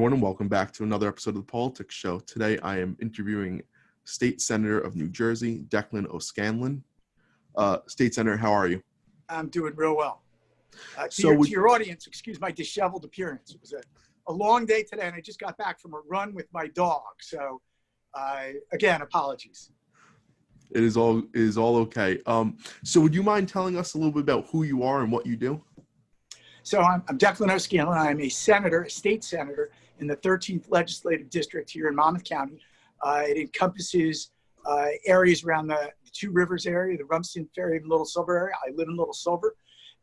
everyone, and welcome back to another episode of the Paulitics Show. Today, I am interviewing State Senator of New Jersey, Declan O'Scanlon. State Senator, how are you? I'm doing real well. To your audience, excuse my disheveled appearance. It was a long day today, and I just got back from a run with my dog. So, again, apologies. It is all okay. So would you mind telling us a little bit about who you are and what you do? So I'm Declan O'Scanlon. I'm a senator, a state senator in the 13th Legislative District here in Monmouth County. It encompasses areas around the Two Rivers area, the Rumsden, Fairhaven, Little Silver area. I live in Little Silver,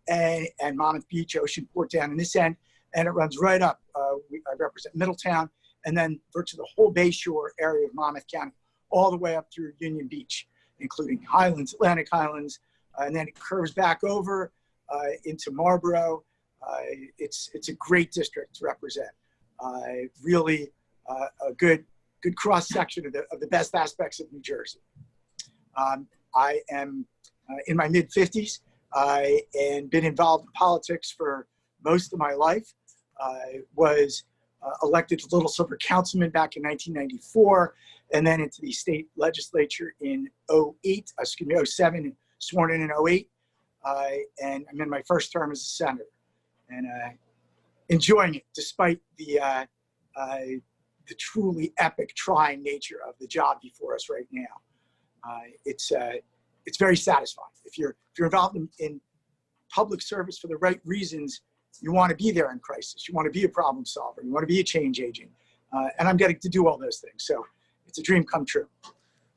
and Monmouth Beach, Oceanport down in this end, and it runs right up. I represent Middletown, and then virtually the whole Bayshore area of Monmouth County, all the way up through Union Beach, including Highlands, Atlantic Highlands, and then it curves back over into Marlboro. It's a great district to represent. Really a good cross section of the best aspects of New Jersey. I am in my mid 50s and been involved in politics for most of my life. I was elected to Little Silver councilman back in 1994, and then into the state legislature in 07, sworn in 08. And I'm in my first term as a senator, and enjoying it despite the truly epic, trying nature of the job before us right now. It's very satisfying. If you're involved in public service for the right reasons, you want to be there in crisis. You want to be a problem solver. You want to be a change agent. And I'm getting to do all those things. So it's a dream come true.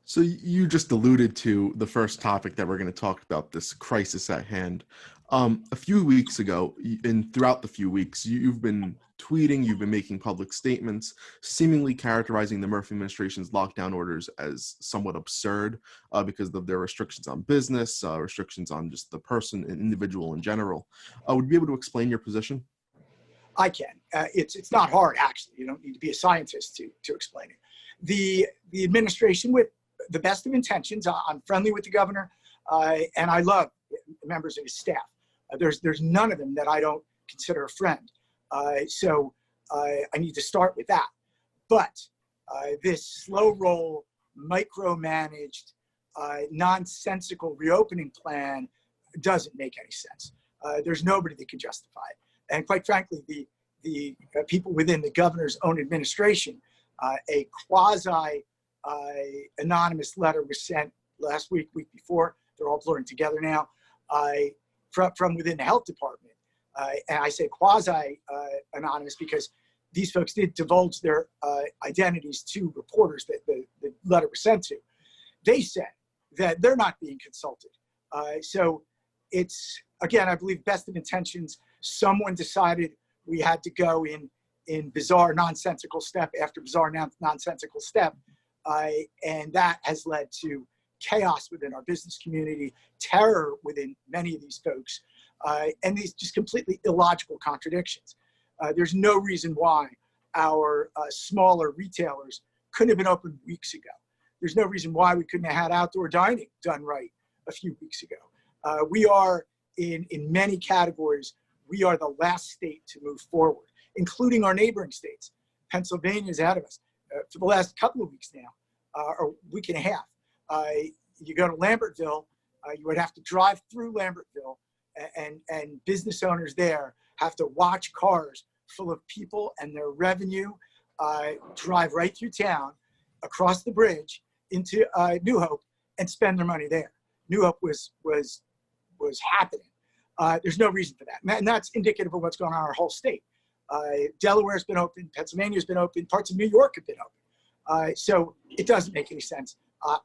So you just alluded to the first topic that we're going to talk about, this crisis at hand. A few weeks ago, and throughout the few weeks, you've been tweeting, you've been making public statements, seemingly characterizing the Murphy administration's lockdown orders as somewhat absurd because of their restrictions on business, restrictions on just the person and individual in general. Would you be able to explain your position? I can. It's not hard, actually. You don't need to be a scientist to explain it. The administration, with the best of intentions, I'm friendly with the governor, and I love members of his staff. There's none of them that I don't consider a friend. So I need to start with that. But this slow roll, micromanaged, nonsensical reopening plan doesn't make any sense. There's nobody that can justify it. And quite frankly, the people within the governor's own administration, a quasi anonymous letter was sent last week before. They're all blurring together now. From within the health department. And I say quasi-anonymous because these folks did divulge their identities to reporters that the letter was sent to. They said that they're not being consulted. So it's, again, I believe best of intentions. Someone decided we had to go in bizarre, nonsensical step after bizarre, nonsensical step. And that has led to chaos within our business community, terror within many of these folks, and these just completely illogical contradictions. There's no reason why our smaller retailers couldn't have been open weeks ago. There's no reason why we couldn't have had outdoor dining done right a few weeks ago. We are, in many categories, we are the last state to move forward, including our neighboring states. Pennsylvania is ahead of us for the last couple of weeks now, or week and a half. You go to Lambertville, you would have to drive through Lambertville, and business owners there have to watch cars full of people and their revenue drive right through town, across the bridge into New Hope, and spend their money there. New Hope was happening. There's no reason for that, and that's indicative of what's going on in our whole state. Delaware's been open, Pennsylvania's been open, parts of New York have been open. So it doesn't make any sense.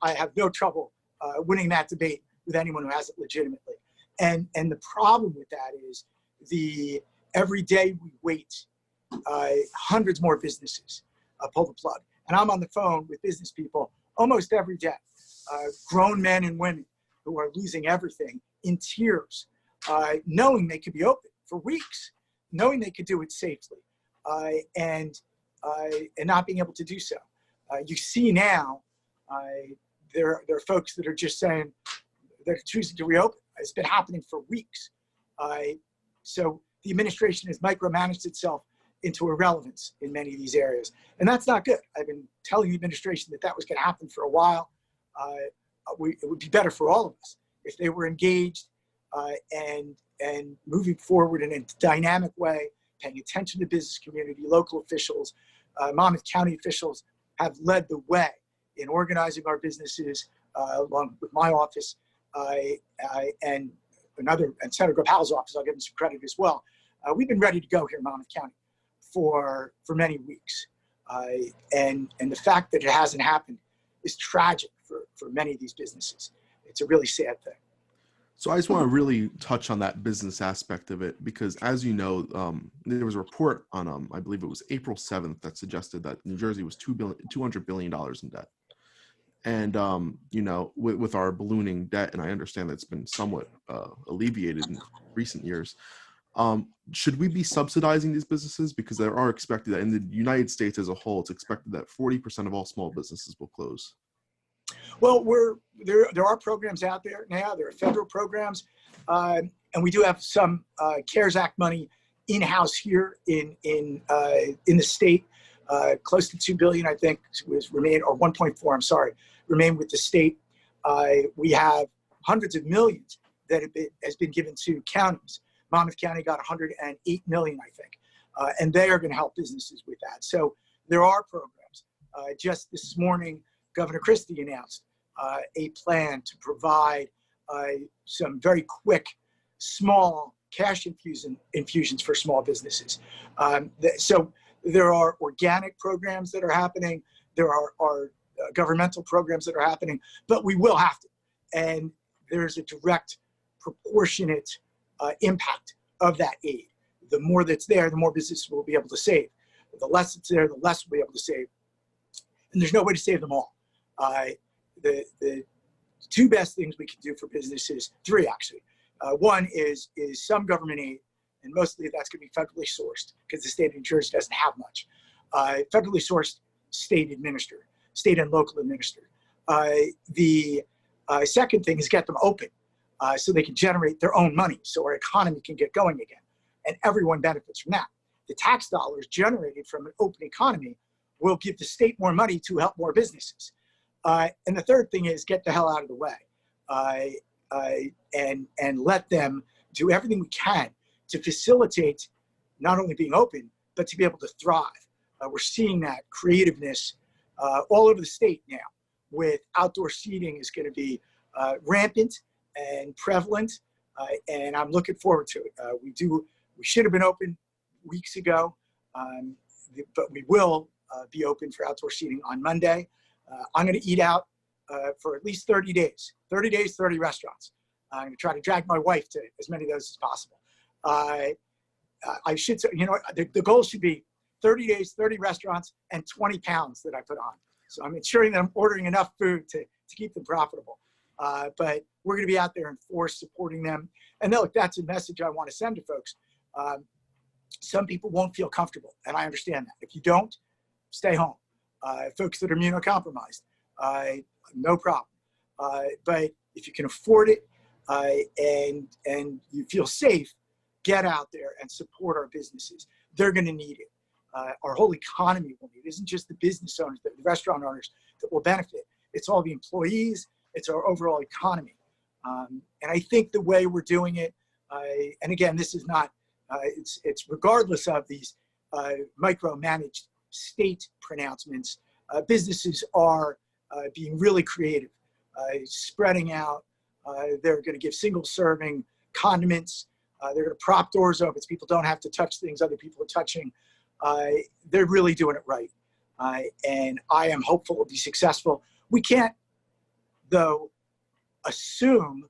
I have no trouble winning that debate with anyone who has it legitimately. And the problem with that is every day we wait, hundreds more businesses pull the plug. And I'm on the phone with business people almost every day, grown men and women who are losing everything in tears, knowing they could be open for weeks, knowing they could do it safely, and not being able to do so. You see now, there are folks that are just saying they're choosing to reopen. It's been happening for weeks. So the administration has micromanaged itself into irrelevance in many of these areas. And that's not good. I've been telling the administration that that was going to happen for a while. It would be better for all of us if they were engaged and moving forward in a dynamic way, paying attention to business community, local officials. Monmouth County officials have led the way in organizing our businesses, along with my office and Senator Gopal's office. I'll give them some credit as well. We've been ready to go here in Monmouth County for many weeks. And the fact that it hasn't happened is tragic for many of these businesses. It's a really sad thing. So I just want to really touch on that business aspect of it, because as you know, there was a report on, I believe it was April 7th, that suggested that New Jersey was $200 billion in debt. And, you know, with our ballooning debt, and I understand that it's been somewhat alleviated in recent years, should we be subsidizing these businesses? Because there are expected that in the United States as a whole, it's expected that 40% of all small businesses will close. Well, there are programs out there now. There are federal programs, and we do have some CARES Act money in-house here in the state. Close to $2 billion, I think, was remain, or 1.4. I'm sorry, remain with the state. We have hundreds of millions that has been given to counties. Monmouth County got $108 million, I think, and they are going to help businesses with that. So there are programs. Just this morning, Governor Christie announced a plan to provide some very quick, small cash infusions for small businesses. So there are organic programs that are happening. There are governmental programs that are happening, but we will have to. And there's a direct, proportionate impact of that aid. The more that's there, the more businesses will be able to save. The less it's there, the less we'll be able to save. And there's no way to save them all. The two best things we can do for businesses, three actually. One is some government aid, and mostly that's going to be federally sourced because the state of New Jersey doesn't have much. Federally sourced, state administered, state and local administered. The second thing is get them open so they can generate their own money so our economy can get going again. And everyone benefits from that. The tax dollars generated from an open economy will give the state more money to help more businesses. And the third thing is get the hell out of the way and let them do everything we can to facilitate not only being open, but to be able to thrive. We're seeing that creativeness all over the state now, with outdoor seating is going to be rampant and prevalent, and I'm looking forward to it. We should have been open weeks ago, but we will be open for outdoor seating on Monday. I'm going to eat out for at least 30 days. 30 days, 30 restaurants. I'm going to try to drag my wife to as many of those as possible. I should say, you know, the goal should be 30 days, 30 restaurants, and 20 pounds that I put on. So I'm ensuring that I'm ordering enough food to keep them profitable. But we're going to be out there in force supporting them. And look, that's a message I want to send to folks. Some people won't feel comfortable, and I understand that. If you don't, stay home. Folks that are immunocompromised, no problem. But if you can afford it and you feel safe, get out there and support our businesses. They're going to need it. Our whole economy will need it. It isn't just the business owners, the restaurant owners that will benefit. It's all the employees. It's our overall economy. And I think the way we're doing it, and again, this is not, it's regardless of these micromanaged state pronouncements, businesses are being really creative, spreading out. They're going to give single serving condiments. They're going to prop doors open so people don't have to touch things other people are touching. They're really doing it right. And I am hopeful it'll be successful. We can't, though, assume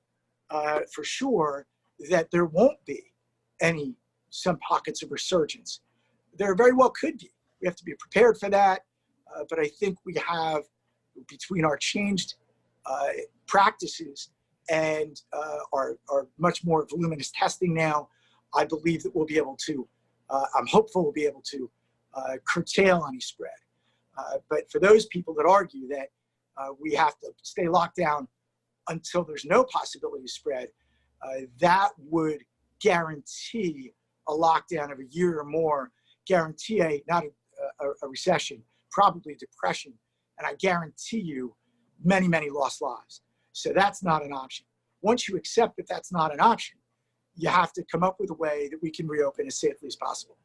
for sure that there won't be some pockets of resurgence. There very well could be. We have to be prepared for that. But I think we have, between our changed practices and our much more voluminous testing now, I believe that we'll be able to, I'm hopeful we'll be able to curtail any spread. But for those people that argue that we have to stay locked down until there's no possibility of spread, that would guarantee a lockdown of a year or more guarantee not a recession, probably a depression, and I guarantee you many, many lost lives. So that's not an option. Once you accept that that's not an option, you have to come up with a way that we can reopen as safely as possible.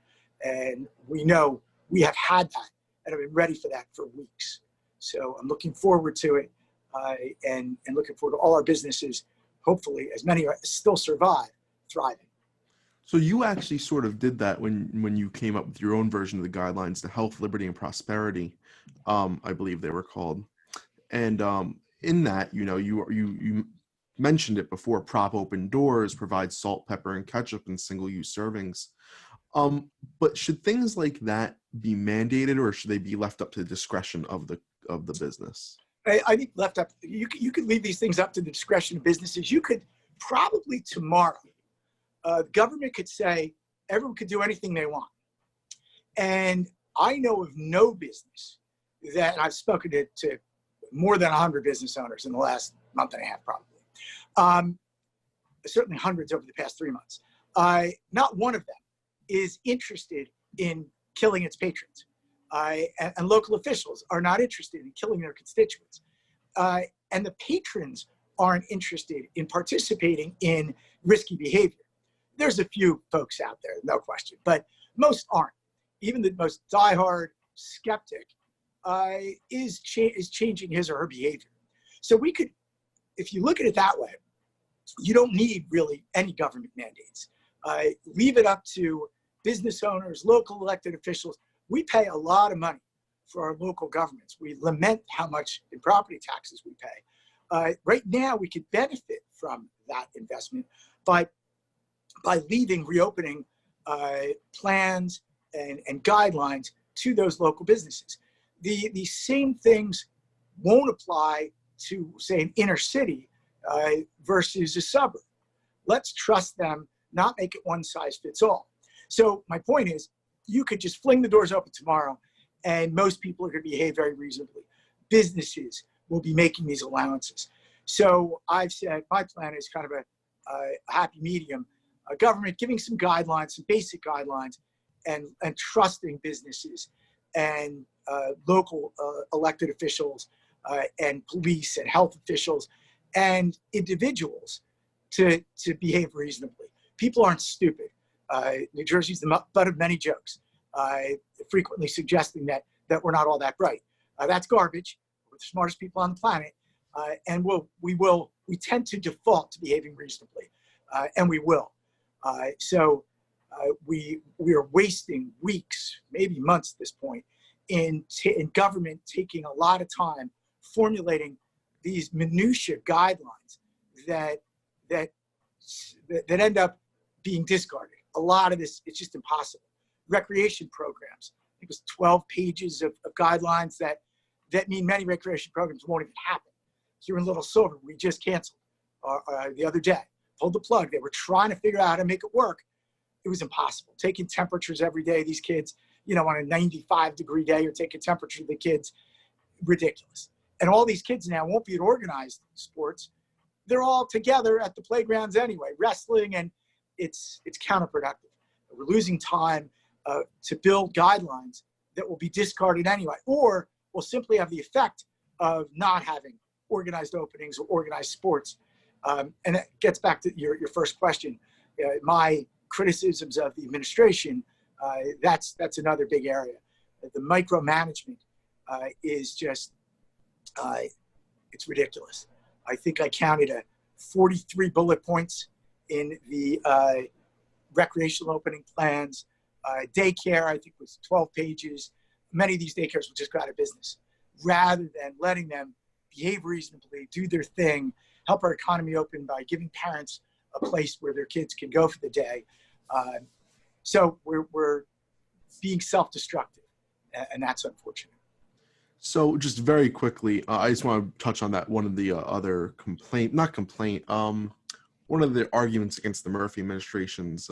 And we know we have had that and have been ready for that for weeks. So I'm looking forward to it and looking forward to all our businesses, hopefully, as many still survive, thriving. So you actually sort of did that when you came up with your own version of the guidelines, the Health, Liberty, and Prosperity, I believe they were called. And in that, you mentioned it before, prop open doors, provide salt, pepper, and ketchup in single-use servings. But should things like that be mandated, or should they be left up to the discretion of the business? I think left up, you could leave these things up to the discretion of businesses. You could probably tomorrow, the government could say everyone could do anything they want. And I know of no business that, and I've spoken to more than 100 business owners in the last month and a half, probably. Certainly hundreds over the past 3 months. Not one of them is interested in killing its patrons. And local officials are not interested in killing their constituents. And the patrons aren't interested in participating in risky behavior. There's a few folks out there, no question, but most aren't. Even the most diehard skeptic is changing his or her behavior. So we could, if you look at it that way, you don't need really any government mandates. Leave it up to business owners, local elected officials. We pay a lot of money for our local governments. We lament how much in property taxes we pay. Right now, we could benefit from that investment by leaving reopening plans and guidelines to those local businesses. The same things won't apply to, say, an inner city versus a suburb. Let's trust them, not make it one size fits all. So my point is, you could just fling the doors open tomorrow and most people are going to behave very reasonably. Businesses will be making these allowances. So I've said my plan is kind of a happy medium, a government giving some guidelines, some basic guidelines, and trusting businesses and local elected officials and police and health officials and individuals to behave reasonably. People aren't stupid. New Jersey's the butt of many jokes, frequently suggesting that we're not all that bright. That's garbage. We're the smartest people on the planet, and we tend to default to behaving reasonably, and we will. So we are wasting weeks, maybe months at this point, in government taking a lot of time formulating these minutia guidelines that end up being discarded. A lot of this, it's just impossible. Recreation programs, I think it was 12 pages of guidelines that mean many recreation programs won't even happen. Here in Little Silver, we just canceled the other day, pulled the plug. They were trying to figure out how to make it work. It was impossible. Taking temperatures every day, these kids, on a 95-degree day, or taking temperature of the kids, ridiculous. And all these kids now won't be at organized sports. They're all together at the playgrounds anyway, wrestling, and it's counterproductive. We're losing time to build guidelines that will be discarded anyway, or will simply have the effect of not having organized openings or organized sports. And it gets back to your first question. My criticisms of the administration, that's another big area. The micromanagement is just, it's ridiculous. I think I counted 43 bullet points in the recreational opening plans. Daycare, I think, was 12 pages. Many of these daycares will just go out of business. Rather than letting them behave reasonably, do their thing, help our economy open by giving parents a place where their kids can go for the day. So we're being self-destructive, and that's unfortunate. So just very quickly, I just want to touch on that. One of the other one of the arguments against the Murphy administration's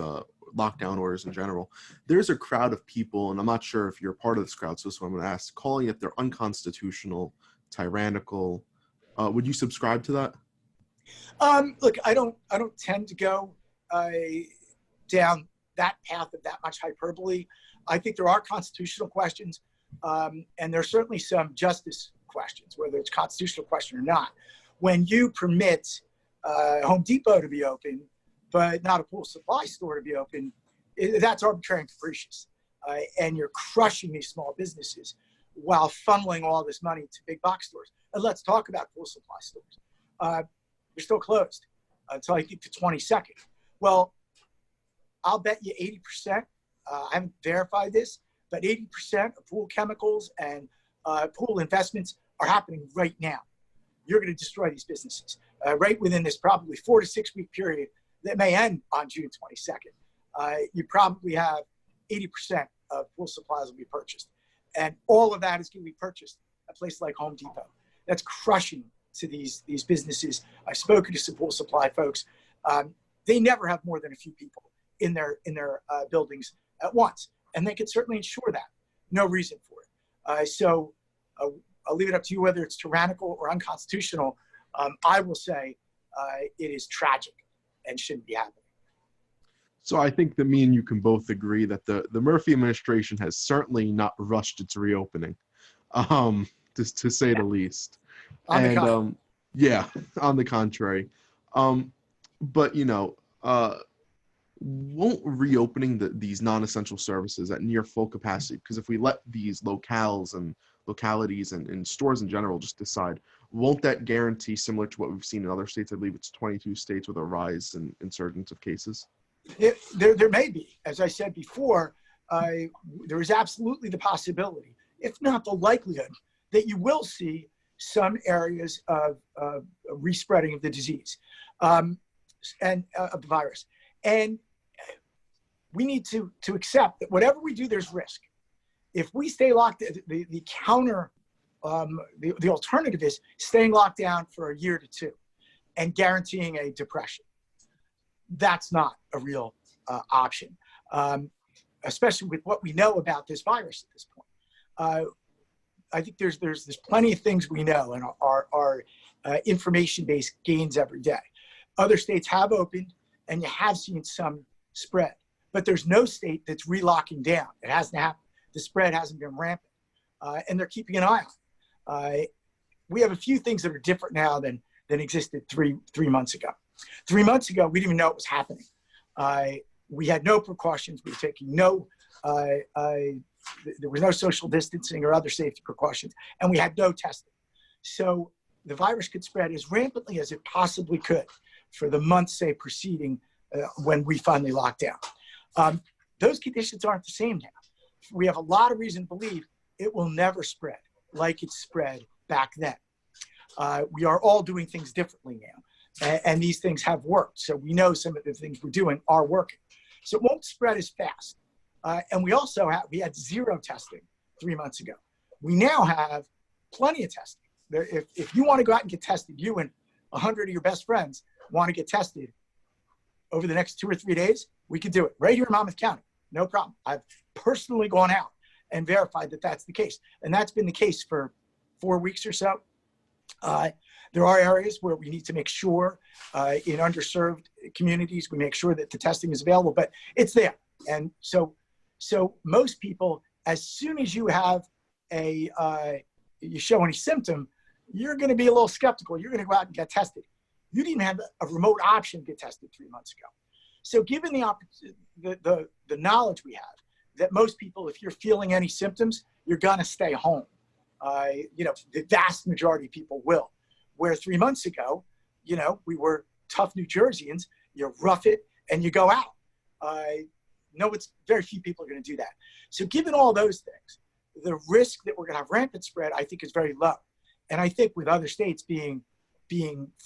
lockdown orders in general, there's a crowd of people, and I'm not sure if you're part of this crowd, so I'm going to ask, calling it they're unconstitutional, tyrannical. Would you subscribe to that? Look, I don't tend to go down that path of that much hyperbole. I think there are constitutional questions, and there's certainly some justice questions, whether it's a constitutional question or not. When you permit Home Depot to be open, but not a pool supply store to be open, that's arbitrary and capricious. And you're crushing these small businesses while funneling all this money to big box stores. And let's talk about pool supply stores. They're still closed until I think the 22nd. Well, I'll bet you 80%, I haven't verified this, but 80% of pool chemicals and pool investments are happening right now. You're going to destroy these businesses right within this probably 4 to 6 week period that may end on June 22nd. You probably have 80% of pool supplies will be purchased. And all of that is going to be purchased at a place like Home Depot. That's crushing to these businesses. I've spoken to some pool supply folks. They never have more than a few people in their buildings at once. And they can certainly ensure that. No reason for it. So I'll leave it up to you whether it's tyrannical or unconstitutional. I will say it is tragic and shouldn't be happening. So I think that me and you can both agree that the Murphy administration has certainly not rushed its reopening, to say the least. On the contrary. But, won't reopening these non-essential services at near full capacity, because if we let these localities and stores in general just decide, won't that guarantee, similar to what we've seen in other states, I believe it's 22 states with a rise in insurgence of cases? There may be. As I said before, there is absolutely the possibility, if not the likelihood, that you will see some areas of respreading of the disease and of the virus. And we need to accept that whatever we do, there's risk. If we stay locked, the alternative is staying locked down for a year to two and guaranteeing a depression. That's not a real option, especially with what we know about this virus at this point. I think there's plenty of things we know, and our information base gains every day. Other states have opened, and you have seen some spread, but there's no state that's relocking down. It hasn't happened. The spread hasn't been rampant, and they're keeping an eye on it. We have a few things that are different now than existed three months ago. 3 months ago, we didn't even know it was happening. We had no precautions. We were taking there was no social distancing or other safety precautions, and we had no testing. So the virus could spread as rampantly as it possibly could for the months, say, preceding when we finally locked down. Those conditions aren't the same now. We have a lot of reason to believe it will never spread like it spread back then. We are all doing things differently now, and these things have worked. So we know some of the things we're doing are working. So it won't spread as fast. And we also we had zero testing 3 months ago. We now have plenty of testing. If you want to go out and get tested, you and 100 of your best friends want to get tested over the next 2 or 3 days, we could do it right here in Monmouth County. No problem. I've personally gone out and verified that that's the case. And that's been the case for 4 weeks or so. There are areas where we need to make sure in underserved communities, we make sure that the testing is available, but it's there. And so most people, as soon as you have you show any symptom, you're going to be a little skeptical. You're going to go out and get tested. You didn't have a remote option to get tested 3 months ago. So given the knowledge we have that most people, if you're feeling any symptoms, you're going to stay home. The vast majority of people will. Where 3 months ago, we were tough New Jerseyans, you rough it and you go out. Very few people are going to do that. So given all those things, the risk that we're going to have rampant spread, I think, is very low. And I think with other states being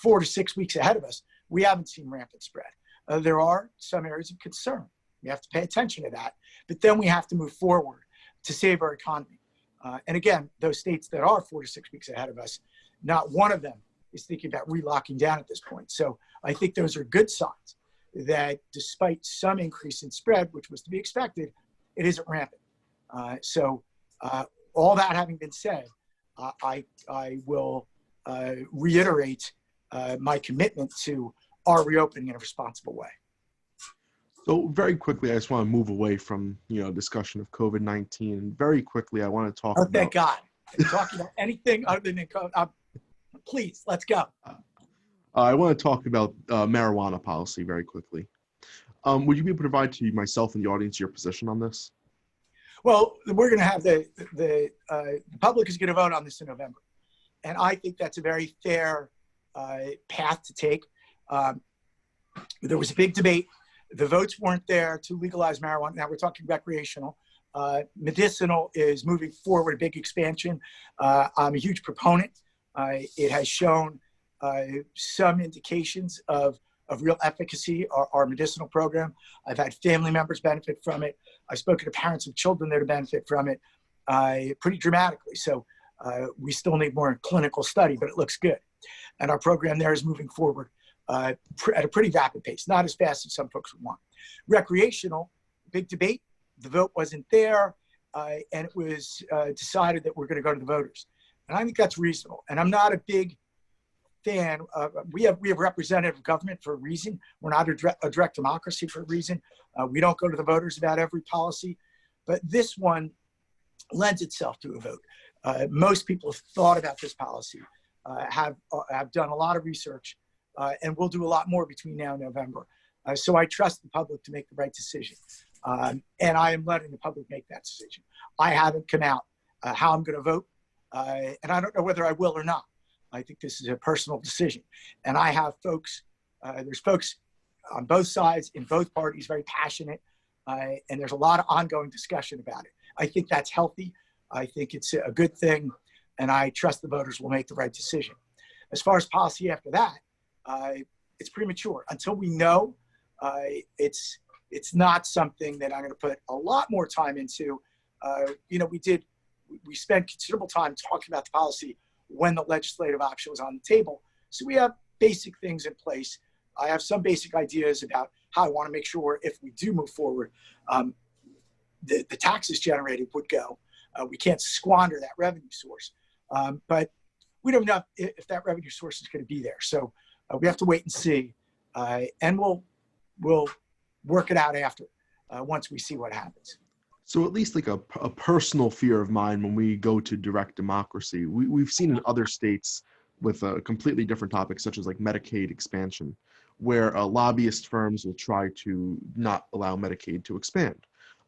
4 to 6 weeks ahead of us, we haven't seen rampant spread. There are some areas of concern. We have to pay attention to that. But then we have to move forward to save our economy. And again, those states that are 4 to 6 weeks ahead of us, not one of them is thinking about relocking down at this point. So I think those are good signs that despite some increase in spread, which was to be expected, it isn't rampant. All that having been said, I will reiterate my commitment to our reopening in a responsible way. So very quickly, I just want to move away from, discussion of COVID-19. Very quickly, I want to talk Oh, thank about, God. Talking about anything other than COVID. Please, let's go. I want to talk about marijuana policy very quickly. Would you be able to provide to myself and the audience your position on this? Well, we're going to have the public is going to vote on this in November. And I think that's a very fair path to take. There was a big debate. The votes weren't there to legalize marijuana. Now we're talking recreational. Medicinal is moving forward, a big expansion. I'm a huge proponent. It has shown some indications of real efficacy, our medicinal program. I've had family members benefit from it. I've spoken to parents of children that have benefit from it pretty dramatically. So we still need more clinical study, but it looks good. And our program there is moving forward at a pretty rapid pace, not as fast as some folks would want. Recreational, big debate. The vote wasn't there, and it was decided that we're going to go to the voters. And I think that's reasonable. And I'm not a big fan. We have representative government for a reason. We're not a direct democracy for a reason. We don't go to the voters about every policy, but this one lends itself to a vote. Most people have thought about this policy, have done a lot of research, and we'll do a lot more between now and November. So I trust the public to make the right decision. And I am letting the public make that decision. I haven't come out how I'm going to vote, and I don't know whether I will or not. I think this is a personal decision. And I have folks, there's folks on both sides, in both parties, very passionate, and there's a lot of ongoing discussion about it. I think that's healthy. I think it's a good thing, and I trust the voters will make the right decision. As far as policy after that, it's premature. Until we know, it's not something that I'm going to put a lot more time into. We spent considerable time talking about the policy when the legislative option was on the table. So we have basic things in place. I have some basic ideas about how I want to make sure if we do move forward, the taxes generated would go. We can't squander that revenue source. But we don't know if that revenue source is going to be there. So we have to wait and see. And we'll work it out after, once we see what happens. So at least like a personal fear of mine when we go to direct democracy, we've seen in other states with a completely different topic, such as like Medicaid expansion, where lobbyist firms will try to not allow Medicaid to expand.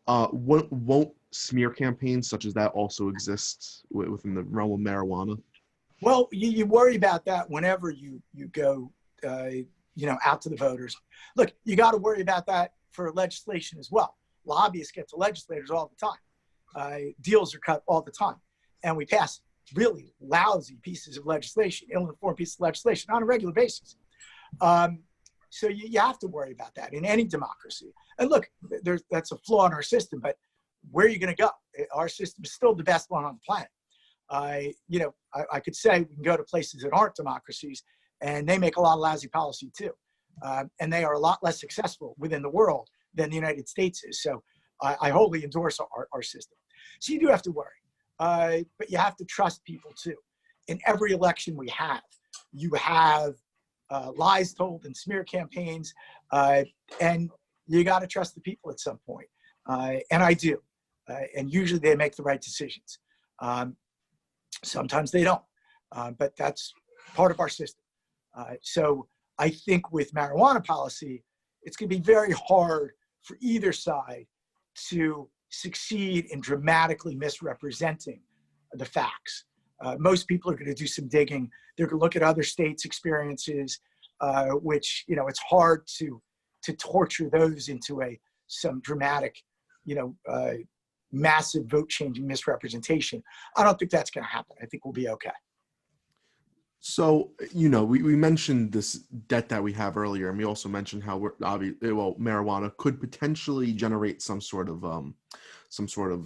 Won't smear campaigns such as that also exist within the realm of marijuana? Well, you worry about that whenever you go, out to the voters. Look, you got to worry about that for legislation as well. Lobbyists get to legislators all the time. Deals are cut all the time. And we pass really lousy pieces of legislation, ill-informed pieces of legislation on a regular basis. So you have to worry about that in any democracy. And look, that's a flaw in our system, but where are you going to go? Our system is still the best one on the planet. I could say we can go to places that aren't democracies, and they make a lot of lousy policy too. And they are a lot less successful within the world than the United States is. So I wholly endorse our system. So you do have to worry, but you have to trust people too. In every election we have, you have lies told and smear campaigns, and you got to trust the people at some point. And I do. And usually they make the right decisions. Sometimes they don't, but that's part of our system. So I think with marijuana policy, it's going to be very hard for either side to succeed in dramatically misrepresenting the facts. Most people are going to do some digging. They're going to look at other states' experiences, which, it's hard to torture those into some dramatic, massive vote-changing misrepresentation. I don't think that's going to happen. I think we'll be okay. So, we mentioned this debt that we have earlier, and we also mentioned how marijuana could potentially generate some sort of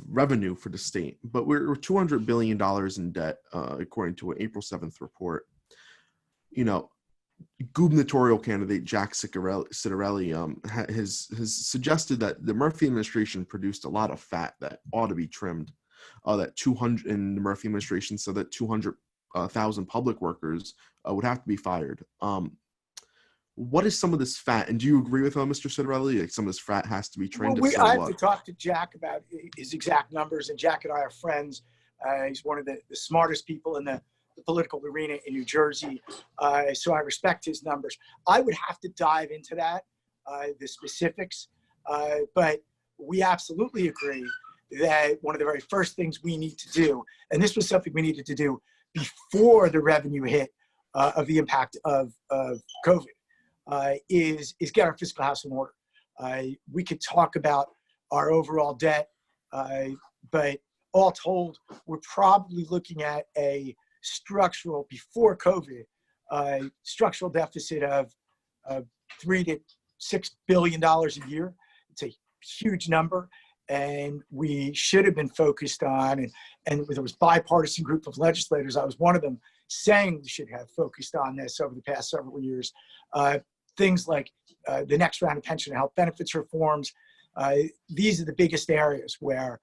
revenue for the state. But we're $200 billion in debt, according to an April 7th report. Gubernatorial candidate Jack Ciattarelli has suggested that the Murphy administration produced a lot of fat that ought to be trimmed. That 200 in the Murphy administration said that 200,000 public workers would have to be fired. what is some of this fat? And do you agree with Mr. Citarelli? Like some of this fat has to be trained to I have what? to talk to Jack about his exact numbers, and Jack and I are friends. He's one of the smartest people in the political arena in New Jersey, so I respect his numbers. I would have to dive into that, the specifics, but we absolutely agree that one of the very first things we need to do, and this was something we needed to do before the revenue hit of the impact of COVID, is get our fiscal house in order. We could talk about our overall debt, but all told, we're probably looking at a structural, before COVID, structural deficit of $3 to $6 billion a year. It's a huge number, and we should have been focused on, and there was a bipartisan group of legislators, I was one of them, saying we should have focused on this over the past several years. Things like the next round of pension and health benefits reforms. These are the biggest areas where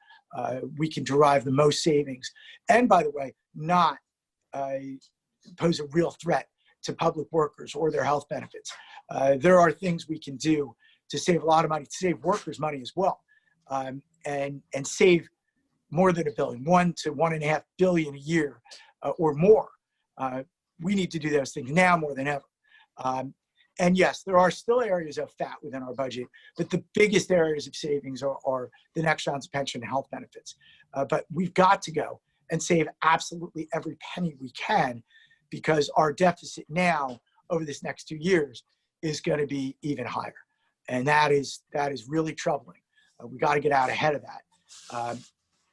we can derive the most savings. And by the way, not pose a real threat to public workers or their health benefits. There are things we can do to save a lot of money, to save workers money as well, and save more than $1 billion, $1 to $1.5 billion a year or more. We need to do those things now more than ever. And yes, there are still areas of fat within our budget, but the biggest areas of savings are the next rounds of pension and health benefits. But we've got to go and save absolutely every penny we can, because our deficit now over this next 2 years is going to be even higher. And that is really troubling. We got to get out ahead of that.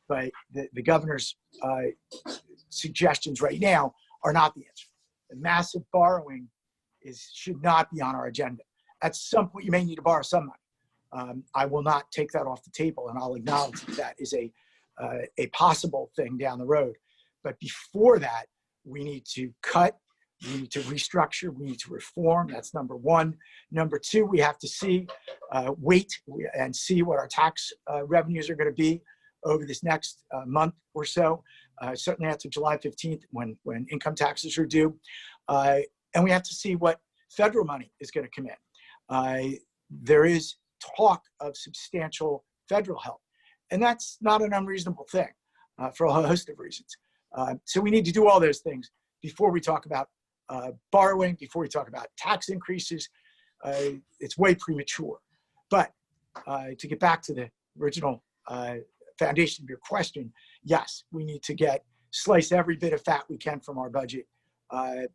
But the governor's suggestions right now are not the answer. The massive borrowing should not be on our agenda. At some point, you may need to borrow some money. I will not take that off the table, and I'll acknowledge that is a possible thing down the road. But before that, we need to cut, we need to restructure, we need to reform. That's number one. Number two, we have to wait and see what our tax revenues are going to be over this next month or so, certainly after July 15th, when income taxes are due. And we have to see what federal money is going to come in. There is talk of substantial federal help, and that's not an unreasonable thing for a host of reasons. So we need to do all those things before we talk about borrowing, before we talk about tax increases. It's way premature. But to get back to the original foundation of your question, yes, we need to slice every bit of fat we can from our budget, and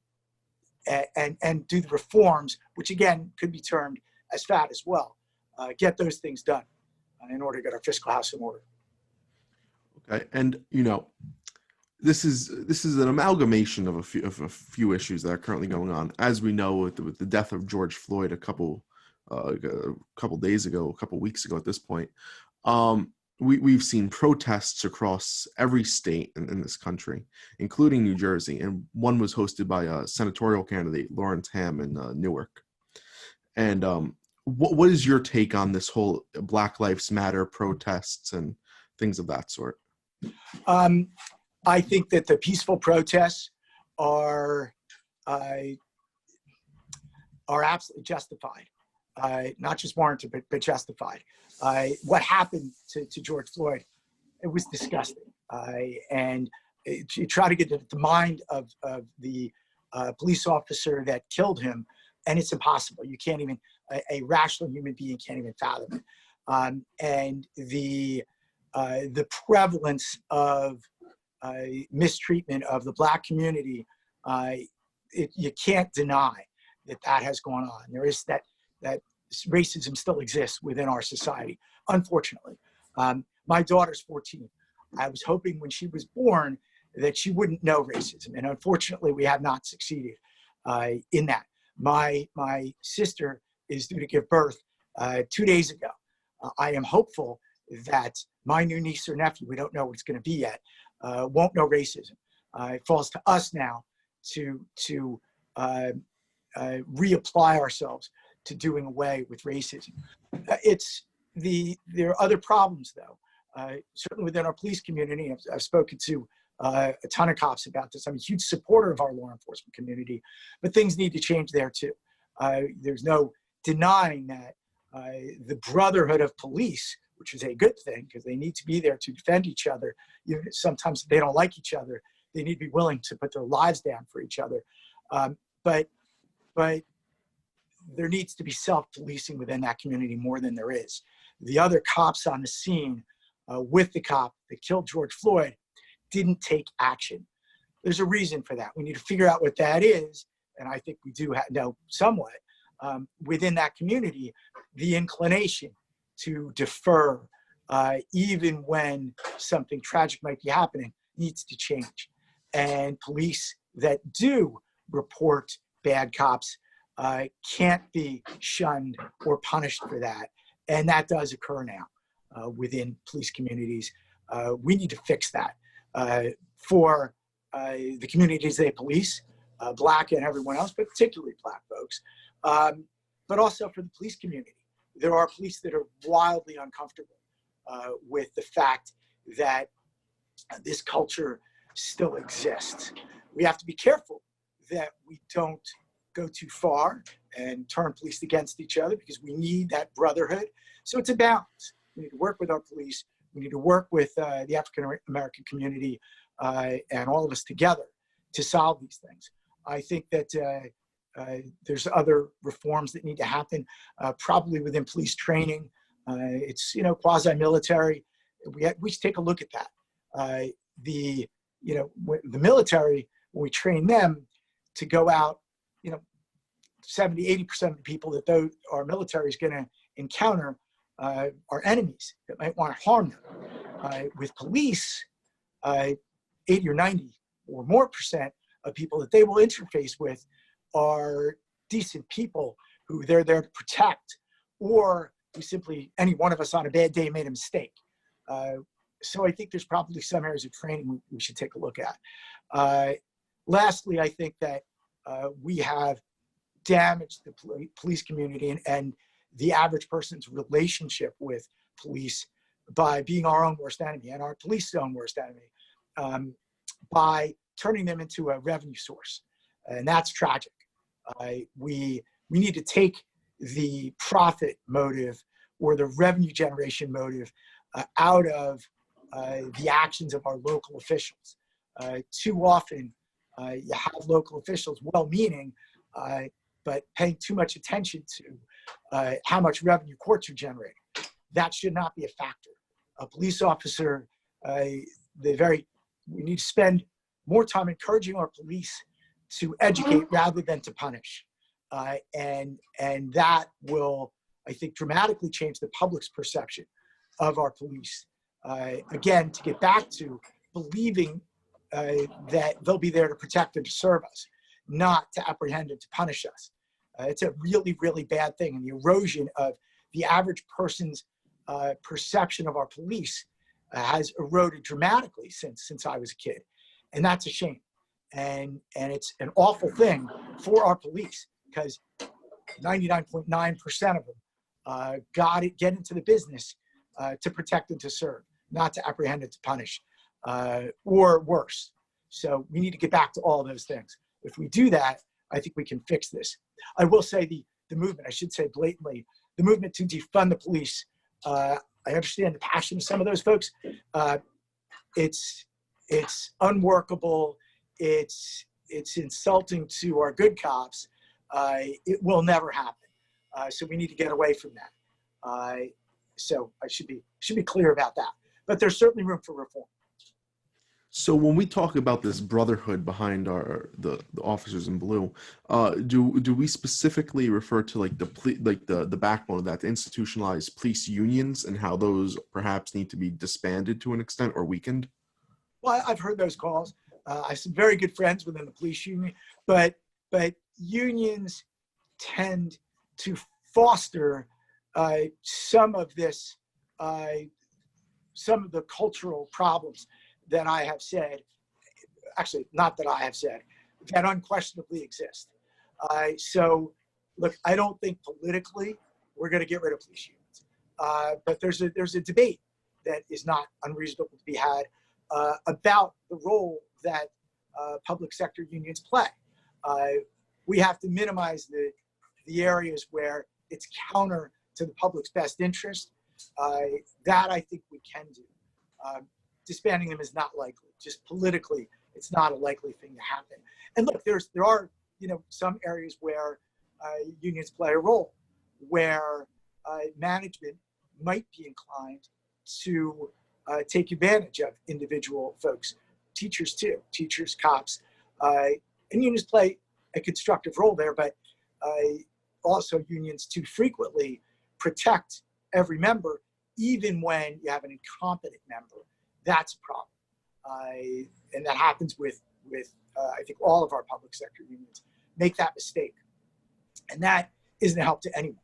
do the reforms, which again could be termed as fat as well. Get those things done in order to get our fiscal house in order. Okay, and this is an amalgamation of a few issues that are currently going on. As we know, with the death of George Floyd a couple days ago, a couple weeks ago at this point, we've seen protests across every state in this country, including New Jersey, and one was hosted by a senatorial candidate, Lawrence Ham, in Newark. And what is your take on this whole Black Lives Matter protests and things of that sort? I think that the peaceful protests are absolutely justified, not just warranted, but justified. What happened to George Floyd, it was disgusting. And you try to get to the mind of the police officer that killed him, and it's impossible. You can't even, a rational human being can't even fathom it. And the prevalence of mistreatment of the Black community, you can't deny that has gone on. There is that racism still exists within our society, unfortunately. My daughter's 14. I was hoping when she was born that she wouldn't know racism, and unfortunately we have not succeeded in that. My sister is due to give birth 2 days ago. I am hopeful that my new niece or nephew, we don't know what it's going to be yet, won't know racism. It falls to us now to reapply ourselves to doing away with racism. There are other problems, though. Certainly within our police community, I've spoken to a ton of cops about this. I'm a huge supporter of our law enforcement community, but things need to change there too. There's no denying that the brotherhood of police, which is a good thing because they need to be there to defend each other. Sometimes they don't like each other. They need to be willing to put their lives down for each other. But there needs to be self-policing within that community more than there is. The other cops on the scene with the cop that killed George Floyd didn't take action. There's a reason for that. We need to figure out what that is. And I think we do know somewhat within that community, the inclination to defer even when something tragic might be happening needs to change. And police that do report bad cops can't be shunned or punished for that. And that does occur now within police communities. We need to fix that for the communities they police, Black and everyone else, but particularly Black folks, but also for the police community. There are police that are wildly uncomfortable with the fact that this culture still exists. We have to be careful that we don't go too far and turn police against each other, because we need that brotherhood. So it's a balance. We need to work with our police. We need to work with the African-American community and all of us together to solve these things. I think that there's other reforms that need to happen, probably within police training. It's, quasi-military. We should take a look at that. The military, when we train them to go out, 70, 80% of the people that our military is going to encounter are enemies that might want to harm them. With police, 80 or 90 or more percent of people that they will interface with are decent people who they're there to protect, or who simply, any one of us on a bad day made a mistake. So I think there's probably some areas of training we should take a look at. Lastly, I think that we have damaged the police community and the average person's relationship with police by being our own worst enemy and our police's own worst enemy, by turning them into a revenue source. And that's tragic. We need to take the profit motive or the revenue generation motive out of the actions of our local officials. Too often, you have local officials well-meaning, but paying too much attention to how much revenue courts are generating. That should not be a factor. A police officer, we need to spend more time encouraging our police to educate rather than to punish. And that will, I think, dramatically change the public's perception of our police. Again, to get back to believing that they'll be there to protect and to serve us, not to apprehend and to punish us. It's a really, really bad thing. And the erosion of the average person's perception of our police has eroded dramatically since I was a kid. And that's a shame. And it's an awful thing for our police, because 99.9% of them get into the business to protect and to serve, not to apprehend and to punish, or worse. So we need to get back to all those things. If we do that, I think we can fix this. I will say the movement, I should say blatantly, the movement to defund the police, I understand the passion of some of those folks. It's unworkable. It's insulting to our good cops. It will never happen. So we need to get away from that. So I should be clear about that. But there's certainly room for reform. So when we talk about this brotherhood behind the officers in blue, do we specifically refer to the backbone of that, the institutionalized police unions, and how those perhaps need to be disbanded to an extent or weakened? Well, I've heard those calls. I have some very good friends within the police union, but unions tend to foster some of this, some of the cultural problems that I have said, actually not that I have said, that unquestionably exist. So look, I don't think politically we're going to get rid of police unions, but there's a debate that is not unreasonable to be had about the role that public sector unions play. We have to minimize the areas where it's counter to the public's best interest, that I think we can do. Disbanding them is not likely. Just politically, it's not a likely thing to happen. And look, there are some areas where unions play a role, where management might be inclined to take advantage of individual folks, teachers too, teachers, cops, and unions play a constructive role there, but also unions too frequently protect every member, even when you have an incompetent member. That's a problem. And that happens with I think all of our public sector unions make that mistake. And that isn't a help to anyone.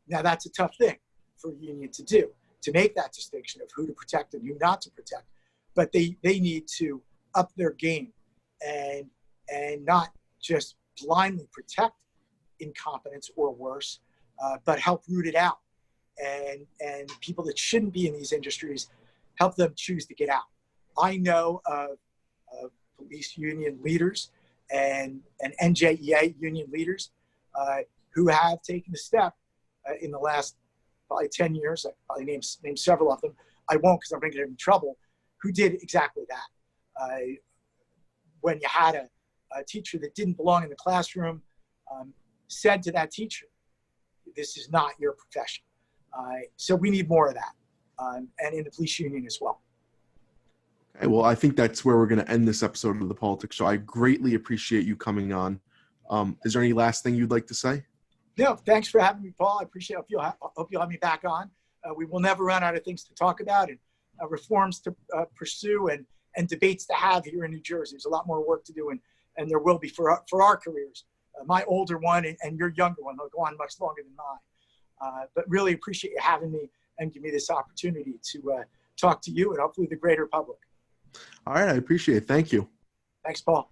Now that's a tough thing for a union to do, to make that distinction of who to protect and who not to protect. But they need to up their game and not just blindly protect incompetence or worse, but help root it out. And people that shouldn't be in these industries, help them choose to get out. I know of police union leaders and NJEA union leaders who have taken the step in the last probably 10 years. I probably name several of them. I won't because I'm going to get them in trouble. Who did exactly that? When you had a teacher that didn't belong in the classroom, said to that teacher, "This is not your profession." So we need more of that, and in the police union as well. Okay, well, I think that's where we're going to end this episode of the Politics Show. I greatly appreciate you coming on. Is there any last thing you'd like to say? No, thanks for having me, Paul. I appreciate it. I hope you'll have me back on. We will never run out of things to talk about and reforms to pursue and debates to have here in New Jersey. There's a lot more work to do, and there will be for our careers. My older one and your younger one will go on much longer than mine. But really appreciate you having me and give me this opportunity to talk to you and hopefully the greater public. All right, I appreciate it. Thank you. Thanks, Paul.